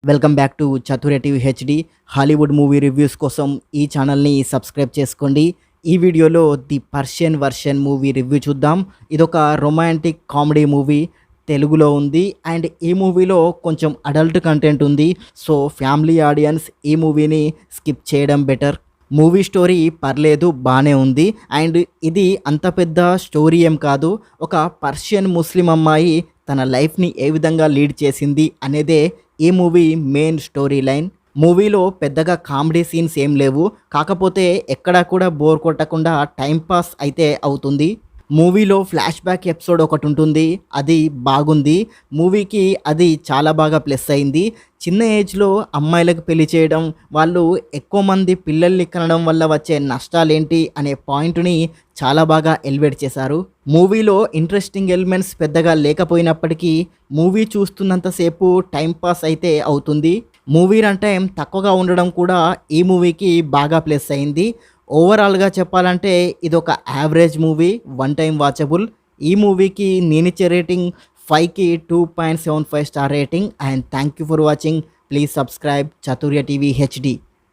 Welcome back to చతుర్య TV HD. Hollywood movie reviews కోసం ఈ ఛానల్ని సబ్స్క్రైబ్ చేసుకోండి. ఈ వీడియోలో the Persian version movie review చూద్దాం. ఇదొక రొమాంటిక్ కామెడీ మూవీ, తెలుగులో ఉంది. అండ్ ఈ మూవీలో కొంచెం అడల్ట్ కంటెంట్ ఉంది. సో ఫ్యామిలీ ఆడియన్స్ ఈ మూవీని స్కిప్ చేయడం బెటర్. మూవీ స్టోరీ పర్లేదు, బాగానే ఉంది. అండ్ ఇది అంత పెద్ద స్టోరీ ఏం కాదు. ఒక పర్షియన్ ముస్లిం అమ్మాయి తన లైఫ్ని ఏ విధంగా లీడ్ చేసింది అనేదే ఈ మూవీ మెయిన్ స్టోరీ లైన్. మూవీలో పెద్దగా కామెడీ సీన్స్ ఏం లేవు, కాకపోతే ఎక్కడా కూడా బోర్ కొట్టకుండా టైంపాస్ అయితే అవుతుంది. మూవీలో ఫ్లాష్ బ్యాక్ ఎపిసోడ్ ఒకటి ఉంటుంది, అది బాగుంది. మూవీకి అది చాలా బాగా ప్లస్ అయింది. చిన్న ఏజ్లో అమ్మాయిలకు పెళ్లి చేయడం, వాళ్ళు ఎక్కువ మంది పిల్లల్ని కనడం వల్ల వచ్చే నష్టాలేంటి అనే పాయింట్ని చాలా బాగా ఎలివేట్ చేశారు. మూవీలో ఇంట్రెస్టింగ్ ఎలిమెంట్స్ పెద్దగా లేకపోయినప్పటికీ మూవీ చూస్తున్నంతసేపు టైంపాస్ అయితే అవుతుంది. మూవీ రన్ టైం తక్కువగా ఉండడం కూడా ఈ మూవీకి బాగా ప్లస్ అయింది. ఓవరాల్గా చెప్పాలంటే ఇది ఒక average movie, one time watchable. ఈ మూవీకి నేనిచ్చే రేటింగ్ 5కి 2.75 star rating. And thank you for watching. Please subscribe చతుర్య TV HD.